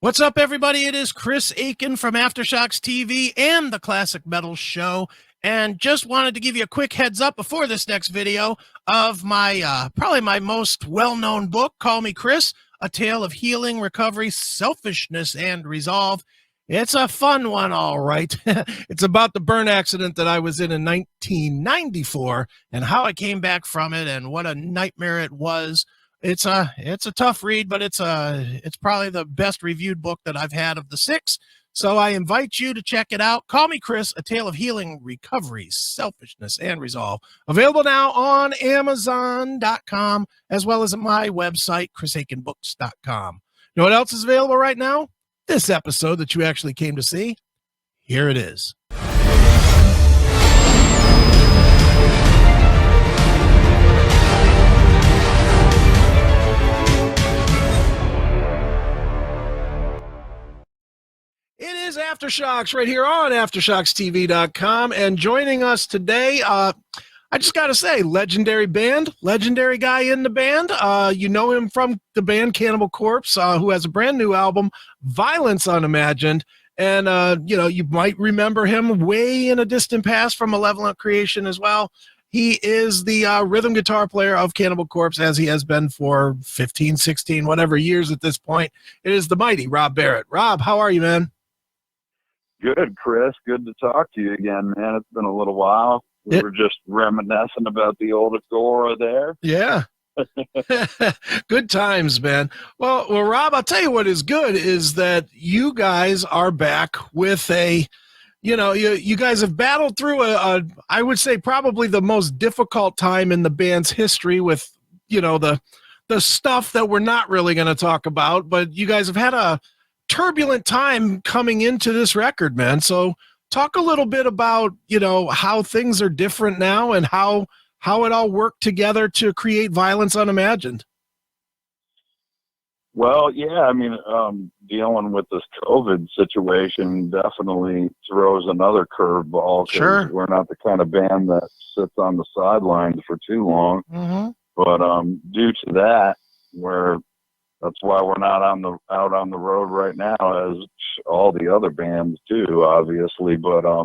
What's up, everybody? It is Chris Aiken from Aftershocks TV and the Classic Metal Show. And just wanted to give you a quick heads up before this next video of my probably my most well-known book, Call Me Chris, A Tale of Healing, Recovery, Selfishness, and Resolve. It's a fun one, all right. It's about the burn accident that I was in 1994 and how I came back from it and what a nightmare it was. It's a tough read, but it's probably the best reviewed book that I've had of the six. So I invite you to check it out. Call Me Chris, A Tale of Healing, Recovery, Selfishness, and Resolve. Available now on Amazon.com, as well as at my website, chrisaikenbooks.com. You know what else is available right now? This episode that you actually came to see. Here it is. It is Aftershocks right here on AftershocksTV.com. And joining us today, I just got to say, legendary band, legendary guy in the band. You know him from the band Cannibal Corpse, who has a brand new album, Violence Unimagined. And, you might remember him way in a distant past from Malevolent Creation as well. He is the rhythm guitar player of Cannibal Corpse, as he has been for 15, 16, whatever years at this point. It is the mighty Rob Barrett. Rob, how are you, man? Good, Chris. Good to talk to you again, man. It's been a little while. We were just reminiscing about the old Agora there. Yeah. Good times, man. Well, Rob, I'll tell you what is good is that you guys are back with you guys have battled through I would say probably the most difficult time in the band's history with, the stuff that we're not really going to talk about, but you guys have had a turbulent time coming into this record, man. So talk a little bit about, how things are different now and how it all worked together to create Violence Unimagined. Well, yeah, I mean, dealing with this COVID situation definitely throws another curveball. Sure. We're not the kind of band that sits on the sidelines for too long. Mm-hmm. But due to that, that's why we're not out on the road right now, as all the other bands do, obviously. But I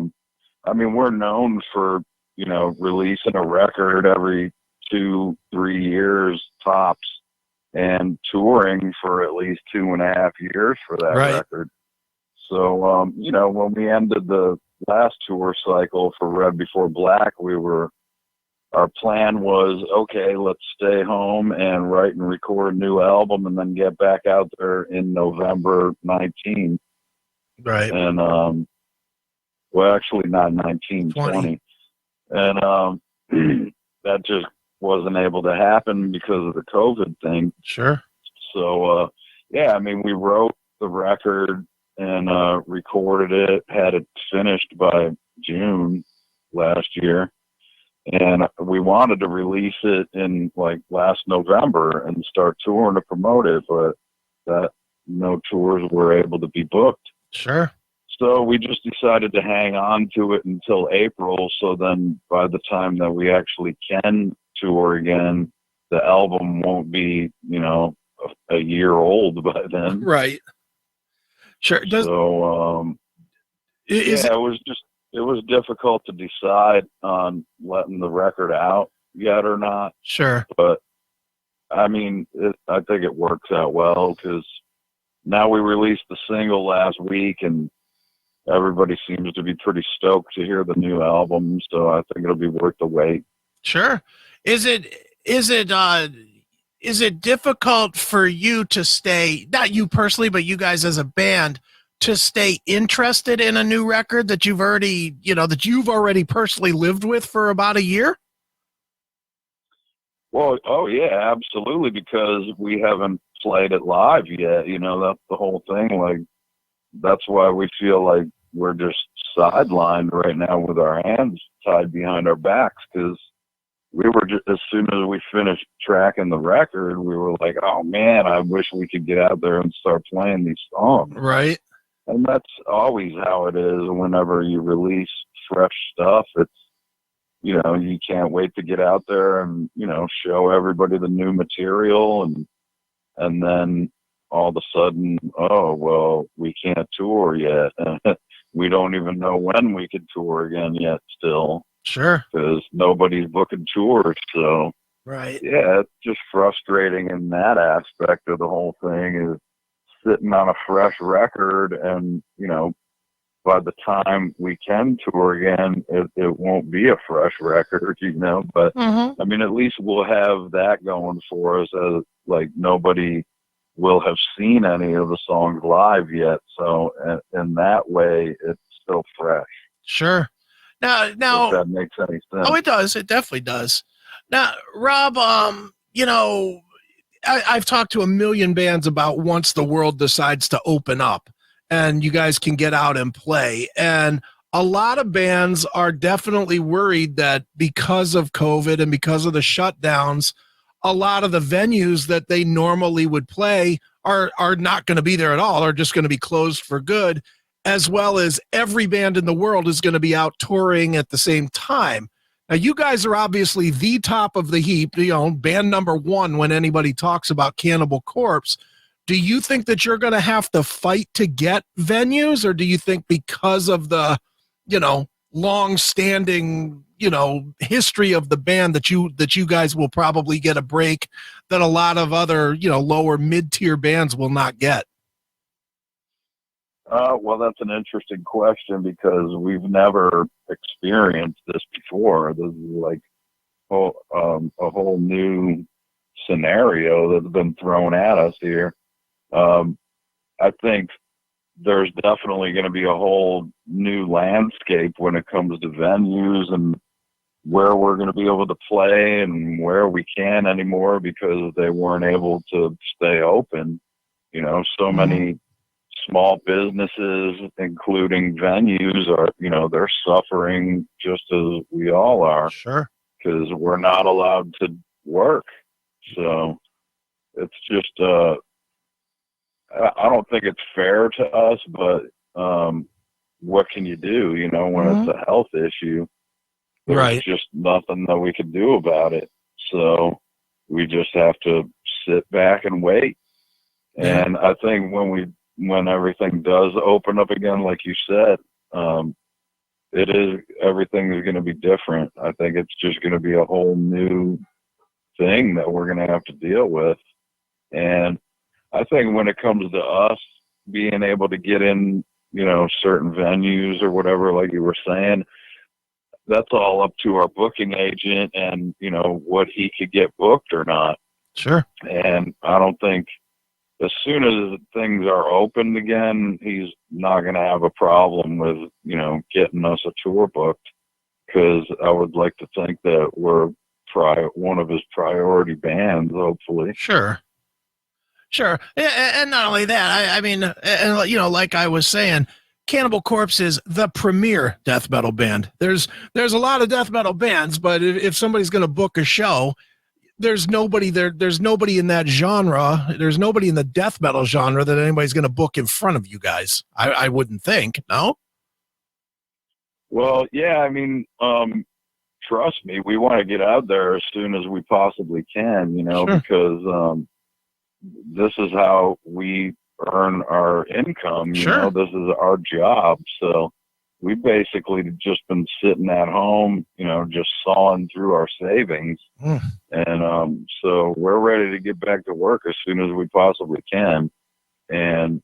mean, we're known for releasing a record every 2-3 years tops, and touring for at least 2.5 years for that record. So when we ended the last tour cycle for Red Before Black, our plan was, okay, let's stay home and write and record a new album and then get back out there in November 19. Right. And, well, actually not 19, 20. And that just wasn't able to happen because of the COVID thing. Sure. So, yeah, I mean, we wrote the record and recorded it, had it finished by June last year. And we wanted to release it in last November and start touring to promote it, but no tours were able to be booked. Sure. So we just decided to hang on to it until April. So then by the time that we actually can tour again, the album won't be, a year old by then. Right. Sure. It was difficult to decide on letting the record out yet or not. Sure. But, I mean, I think it works out well because now we released the single last week and everybody seems to be pretty stoked to hear the new album. So I think it'll be worth the wait. Sure. Is it difficult for you to stay, not you personally, but you guys as a band, to stay interested in a new record that you've already personally lived with for about a year? Well, oh yeah, absolutely. Because we haven't played it live yet. That's the whole thing. That's why we feel like we're just sidelined right now with our hands tied behind our backs. Because we were just, as soon as we finished tracking the record, we were like, oh man, I wish we could get out there and start playing these songs. Right. And that's always how it is whenever you release fresh stuff. It's, you can't wait to get out there and, show everybody the new material. And then all of a sudden, oh, well, we can't tour yet. We don't even know when we could tour again yet still. Sure. Because nobody's booking tours. So, right. Yeah, it's just frustrating in that aspect of the whole thing is sitting on a fresh record and, by the time we can tour again, it won't be a fresh record, but I mean, at least we'll have that going for us as like nobody will have seen any of the songs live yet. So in that way, it's still fresh. Sure. Now, if that makes any sense. Oh, it does. It definitely does. Now, Rob, I've talked to a million bands about once the world decides to open up and you guys can get out and play. And a lot of bands are definitely worried that because of COVID and because of the shutdowns, a lot of the venues that they normally would play are not going to be there at all, are just going to be closed for good, as well as every band in the world is going to be out touring at the same time. Now, you guys are obviously the top of the heap, band number one when anybody talks about Cannibal Corpse. Do you think that you're going to have to fight to get venues, or do you think because of the, long-standing, history of the band that you guys will probably get a break that a lot of other, lower mid-tier bands will not get? Well, that's an interesting question because we've never experienced this before. This is like a whole new scenario that's been thrown at us here. I think there's definitely going to be a whole new landscape when it comes to venues and where we're going to be able to play and where we can anymore because they weren't able to stay open. So many small businesses, including venues, are, they're suffering just as we all are. Sure. Because we're not allowed to work. So it's just, I don't think it's fair to us, but what can you do, when it's a health issue? There's just nothing that we can do about it. So we just have to sit back and wait. Yeah. And I think when everything does open up again, like you said, everything is going to be different. I think it's just going to be a whole new thing that we're going to have to deal with. And I think when it comes to us being able to get in, certain venues or whatever, like you were saying, that's all up to our booking agent and, what he could get booked or not. Sure. And I don't think as soon as things are open again, he's not going to have a problem with, getting us a tour booked, because I would like to think that we're one of his priority bands, hopefully. Sure. And not only that, I mean, like I was saying, Cannibal Corpse is the premier death metal band. There's a lot of death metal bands, but if somebody's going to book a show, there's nobody there. There's nobody in that genre. There's nobody in the death metal genre that anybody's going to book in front of you guys. I wouldn't think. No. Well, yeah. I mean, trust me, we want to get out there as soon as we possibly can. Sure. Because this is how we earn our income. Sure. This is our job. So we've basically just been sitting at home, just sawing through our savings. And so we're ready to get back to work as soon as we possibly can. And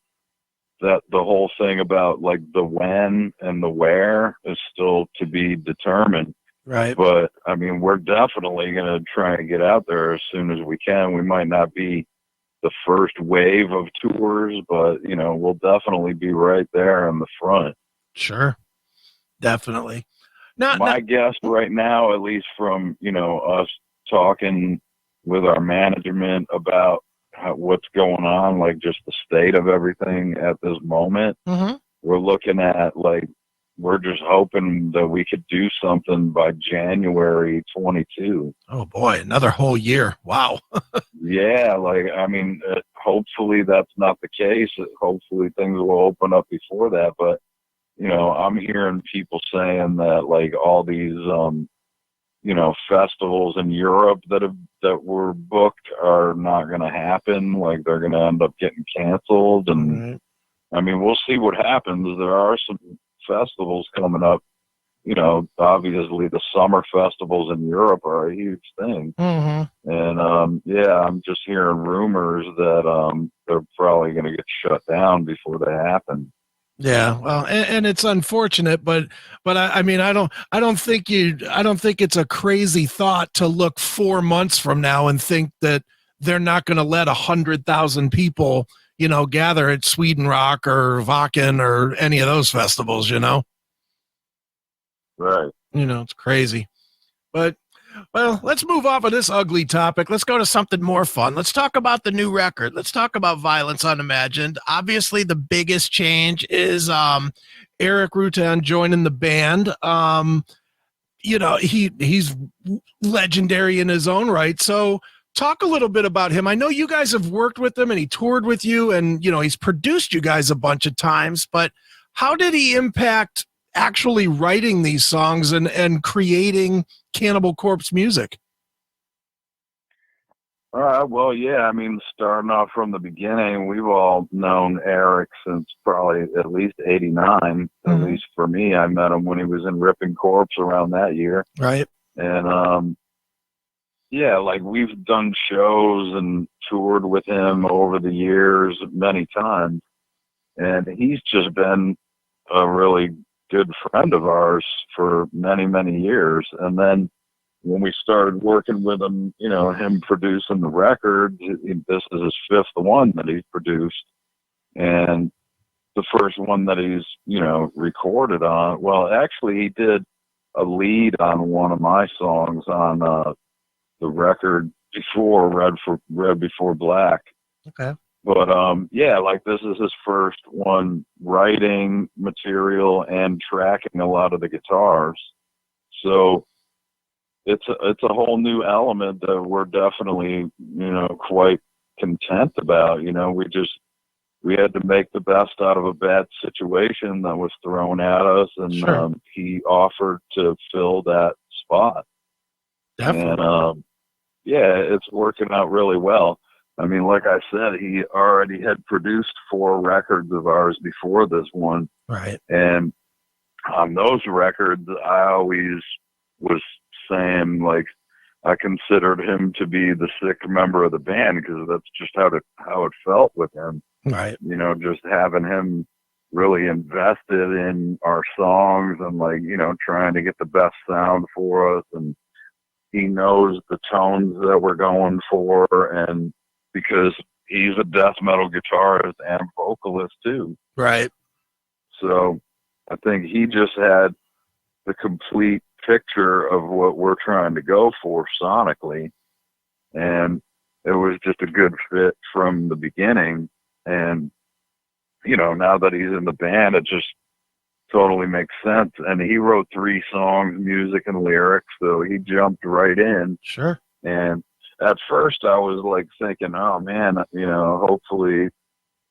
that the whole thing about like the when and the where is still to be determined. Right. But I mean, we're definitely going to try and get out there as soon as we can. We might not be the first wave of tours, but we'll definitely be right there in the front. Sure. Definitely. My guess right now, at least from, us talking with our management about what's going on, like just the state of everything at this moment, we're looking at we're just hoping that we could do something by January 22. Oh boy, another whole year. Wow. Yeah. I mean, hopefully that's not the case. Hopefully things will open up before that. But, I'm hearing people saying that all these festivals in Europe that were booked are not going to happen. Like, they're going to end up getting canceled. And I mean, we'll see what happens. There are some festivals coming up. Obviously the summer festivals in Europe are a huge thing. Mm-hmm. And I'm just hearing rumors that they're probably going to get shut down before they happen. Yeah, well, and it's unfortunate, but I mean, I don't think it's a crazy thought to look 4 months from now and think that they're not going to let 100,000 people, gather at Sweden Rock or Wacken or any of those festivals, Right. It's crazy. But, well, let's move off of this ugly topic. Let's go to something more fun. Let's talk about the new record. Let's talk about Violence Unimagined. Obviously, the biggest change is Erik Rutan joining the band. He's legendary in his own right. So talk a little bit about him. I know you guys have worked with him and he toured with you and, he's produced you guys a bunch of times, but how did he impact actually writing these songs and creating Cannibal Corpse music? Well, yeah, I mean, starting off from the beginning, we've all known Erik since probably at least 89. Mm-hmm. At least for me, I met him when he was in Ripping Corpse around that year. Right. And, like, we've done shows and toured with him over the years many times. And he's just been a really good friend of ours for many, many years. And then when we started working with him, him producing the record, this is his fifth one that he's produced. And the first one that he's, recorded on, well, actually he did a lead on one of my songs on the record before Red Before Black. Okay. But like, this is his first one writing material and tracking a lot of the guitars. So it's a whole new element that we're definitely, quite content about. We had to make the best out of a bad situation that was thrown at us, and Sure. He offered to fill that spot. Definitely. And it's working out really well. I mean, like I said, he already had produced 4 records of ours before this one. Right. And on those records, I always was saying, like, I considered him to be the sick member of the band because that's just how it felt with him. Right. Just having him really invested in our songs and, like, trying to get the best sound for us. And he knows the tones that we're going for, and because he's a death metal guitarist and vocalist too. Right. So I think he just had the complete picture of what we're trying to go for sonically. And it was just a good fit from the beginning. And, now that he's in the band, it just totally makes sense. And he wrote 3 songs, music and lyrics, so he jumped right in. Sure. And at first I was like thinking, oh man, hopefully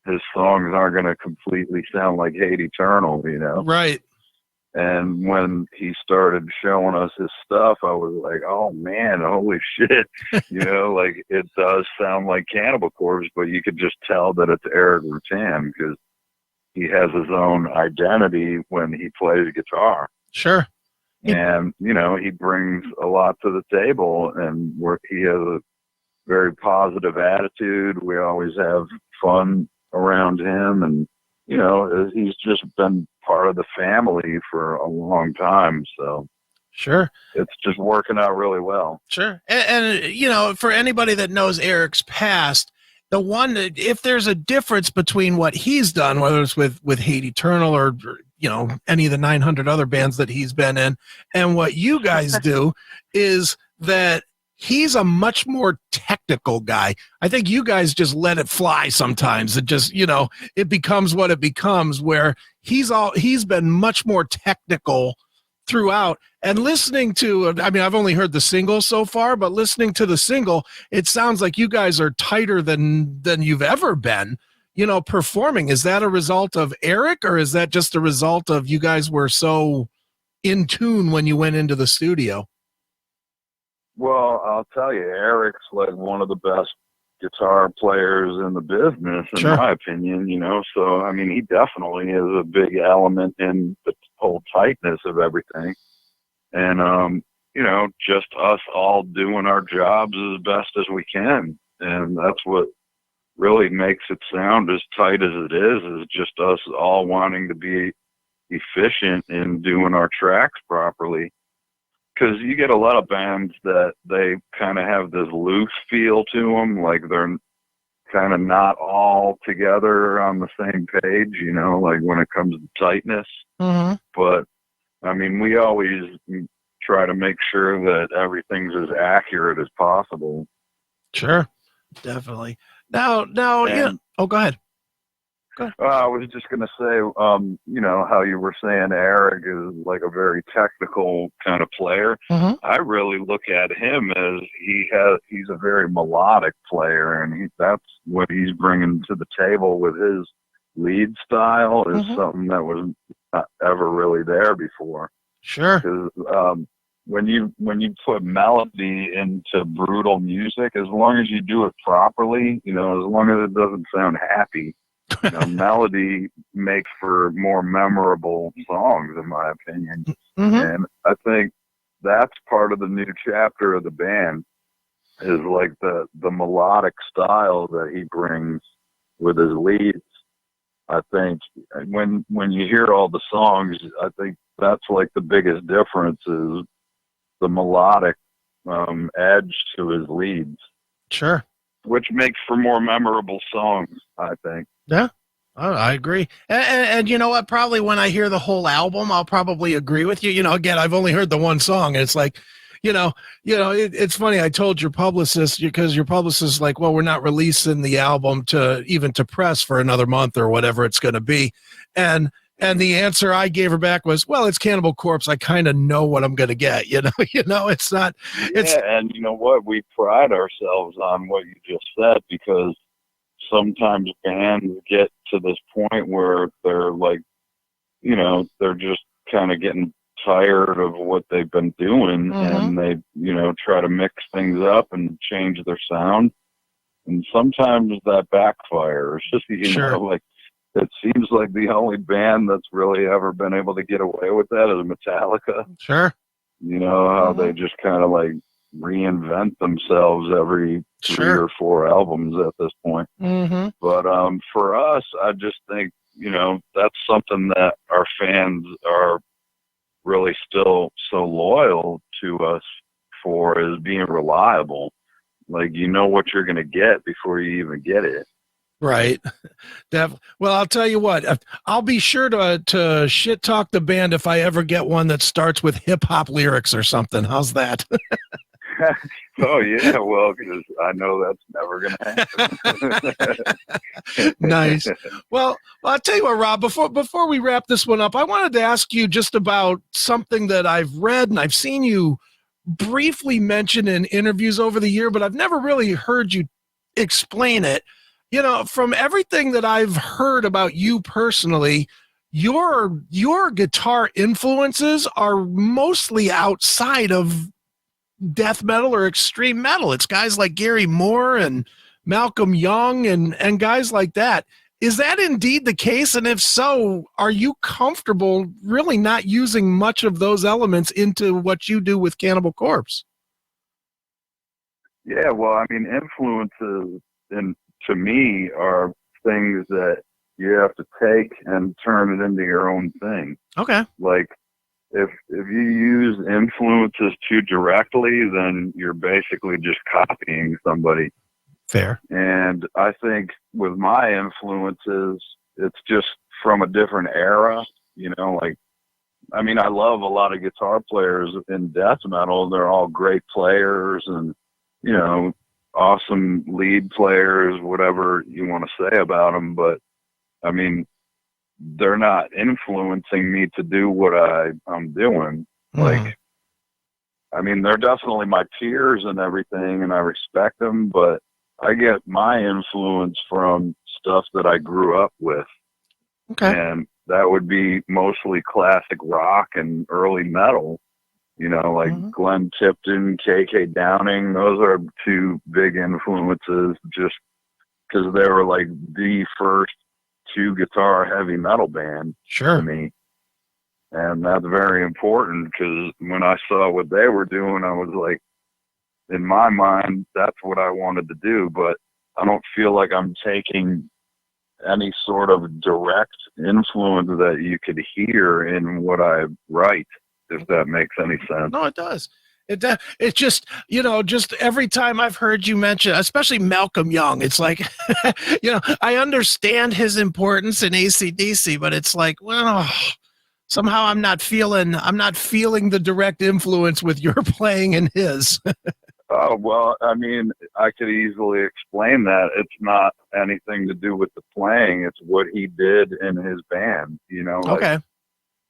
his songs aren't going to completely sound like Hate Eternal, Right. And when he started showing us his stuff, I was like, oh man, holy shit. Like, it does sound like Cannibal Corpse, but you could just tell that it's Erik Rutan because he has his own identity when he plays guitar. Sure. And, he brings a lot to the table, and he has a very positive attitude. We always have fun around him, and, he's just been part of the family for a long time. So sure, it's just working out really well. Sure. And for anybody that knows Erik's past, the one that, if there's a difference between what he's done, whether it's with Hate Eternal or any of the 900 other bands that he's been in, and what you guys do, is that he's a much more technical guy. I think you guys just let it fly sometimes. It just, it becomes what it becomes, where he's been much more technical throughout. And listening to, I mean, I've only heard the single so far, but listening to the single, it sounds like you guys are tighter than you've ever been, performing. Is that a result of Erik, or is that just a result of you guys were so in tune when you went into the studio? Well, I'll tell you, Erik's like one of the best guitar players in the business, in Sure. my opinion, So, I mean, he definitely is a big element in the whole tightness of everything. And, just us all doing our jobs as best as we can. And that's what really makes it sound as tight as it is just us all wanting to be efficient in doing our tracks properly. Because you get a lot of bands that they kind of have this loose feel to them, like they're kind of not all together on the same page, like when it comes to tightness. Mm-hmm. But, I mean, we always try to make sure that everything's as accurate as possible. Sure, definitely. Now, oh, go ahead. I was just going to say, how you were saying Erik is like a very technical kind of player. Mm-hmm. I really look at him as he's a very melodic player, and that's what he's bringing to the table with his lead style is something that was not ever really there before. Sure. Because when you put melody into brutal music, as long as you do it properly, as long as it doesn't sound happy, melody makes for more memorable songs, in my opinion. Mm-hmm. And I think that's part of the new chapter of the band is like the melodic style that he brings with his leads. I think when you hear all the songs, I think that's like the biggest difference is the melodic edge to his leads. Sure. Which makes for more memorable songs, I think. Yeah, I agree. And you know what? Probably when I hear the whole album, I'll probably agree with you. Again, I've only heard the one song, and it's like, it's funny. I told your publicist, because your publicist is like, well, we're not releasing the album to press for another month or whatever it's going to be. And the answer I gave her back was, well, it's Cannibal Corpse. I kind of know what I'm going to get, it's not, it's. Yeah, and you know what? We pride ourselves on what you just said, because sometimes bands get to this point where they're like, they're just kind of getting tired of what they've been doing, and they, try to mix things up and change their sound. And sometimes that backfires. Sure. Like, it seems like the only band that's really ever been able to get away with that is Metallica. Sure. How they just kind of like reinvent themselves every 3 or 4 albums at this point. Mm-hmm. But for us, I just think, that's something that our fans are really still so loyal to us for, is being reliable. Like, what you're going to get before you even get it. Right. Well, I'll tell you what, I'll be sure to shit talk the band if I ever get one that starts with hip hop lyrics or something. How's that? Oh yeah, well, because I know that's never going to happen. Nice. Well, I'll tell you what, Rob, before we wrap this one up, I wanted to ask you just about something that I've read and I've seen you briefly mention in interviews over the year, but I've never really heard you explain it. From everything that I've heard about you personally, your guitar influences are mostly outside of death metal or extreme metal. It's guys like Gary Moore and Malcolm Young and guys like that. Is that indeed the case? And if so, are you comfortable really not using much of those elements into what you do with Cannibal Corpse? Yeah, well, I mean, influences to me are things that you have to take and turn it into your own thing. Okay. Like, if you use influences too directly, then you're basically just copying somebody. Fair. And I think with my influences, it's just from a different era, like, I mean, I love a lot of guitar players in death metal. They're all great players and, awesome lead players, whatever you want to say about them. But I mean, they're not influencing me to do what I'm doing. Like, I mean, they're definitely my peers and everything, and I respect them, but I get my influence from stuff that I grew up with. Okay. And that would be mostly classic rock and early metal. like Glenn Tipton, KK Downing. Those are two big influences just because they were like the first two guitar heavy metal band to me. And that's very important because when I saw what they were doing, I was like, in my mind, that's what I wanted to do. But I don't feel like I'm taking any sort of direct influence that you could hear in what I write, if that makes any sense. No, it does. It's just, just every time I've heard you mention, especially Malcolm Young, it's like, I understand his importance in AC/DC, but it's like, well, somehow I'm not feeling the direct influence with your playing and his. Oh, well, I mean, I could easily explain that. It's not anything to do with the playing. It's what he did in his band, Okay.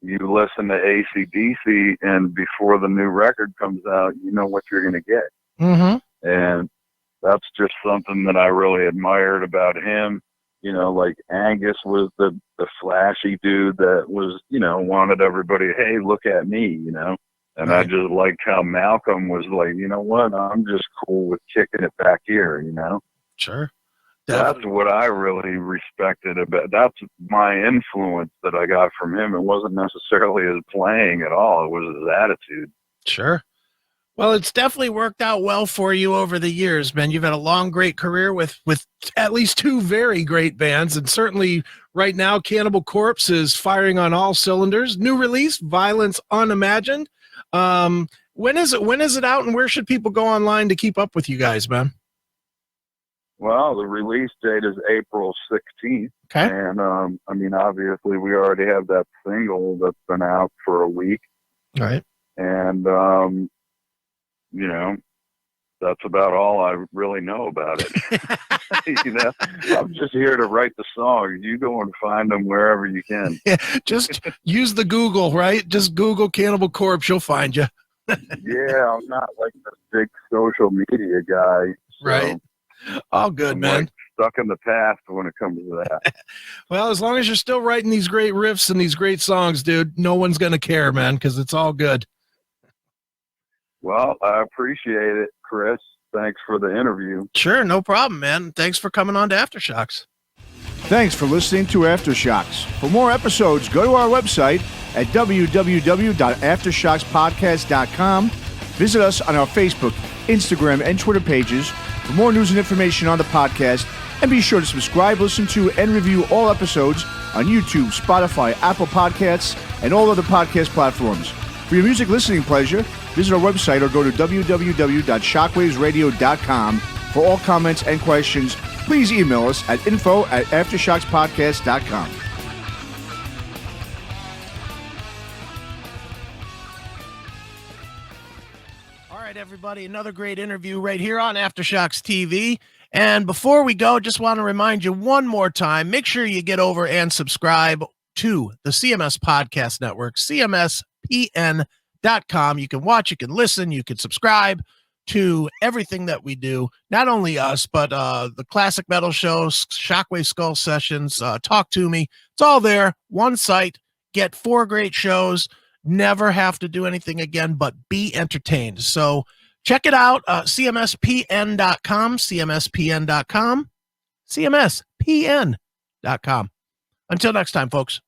You listen to AC/DC, and before the new record comes out, you know what you're going to get. Mm-hmm. And that's just something that I really admired about him. Like Angus was the flashy dude that was, wanted everybody, hey, look at me, And right. I just liked how Malcolm was like, you know what, I'm just cool with kicking it back here, Sure. Definitely. That's what I really respected about. That's my influence that I got from him. It wasn't necessarily his playing at all. It was his attitude. Sure. Well, it's definitely worked out well for you over the years, man. You've had a long, great career with at least two very great bands. And certainly right now, Cannibal Corpse is firing on all cylinders. New release, Violence Unimagined. When is it out, and where should people go online to keep up with you guys, man? Well, the release date is April 16th. Okay. And, I mean, obviously we already have that single that's been out for a week. Right. And, that's about all I really know about it. I'm just here to write the songs. You go and find them wherever you can. Yeah, just use the Google, right? Just Google Cannibal Corpse. You'll find you. Yeah, I'm not like this big social media guy. So right. All good, I'm man. Like stuck in the past when it comes to that. Well, as long as you're still writing these great riffs and these great songs, dude, no one's going to care, man, because it's all good. Well, I appreciate it, Chris. Thanks for the interview. Sure, no problem, man. Thanks for coming on to Aftershocks. Thanks for listening to Aftershocks. For more episodes, go to our website at www.aftershockspodcast.com. Visit us on our Facebook, Instagram, and Twitter pages for more news and information on the podcast. And be sure to subscribe, listen to, and review all episodes on YouTube, Spotify, Apple Podcasts, and all other podcast platforms. For your music listening pleasure, visit our website or go to www.shockwavesradio.com. For all comments and questions, please email us at info@aftershockspodcast.com. All right, everybody, another great interview right here on Aftershocks TV. And before we go, just want to remind you one more time, make sure you get over and subscribe to the CMS Podcast Network, CMSPN.com. You can watch, you can listen, you can subscribe to everything that we do. Not only us, but the classic metal shows, Shockwave Skull Sessions, Talk to Me. It's all there. One site. Get 4 great shows. Never have to do anything again but be entertained. So check it out. CMSPN.com, CMSPN.com, CMSPN.com. Until next time, folks.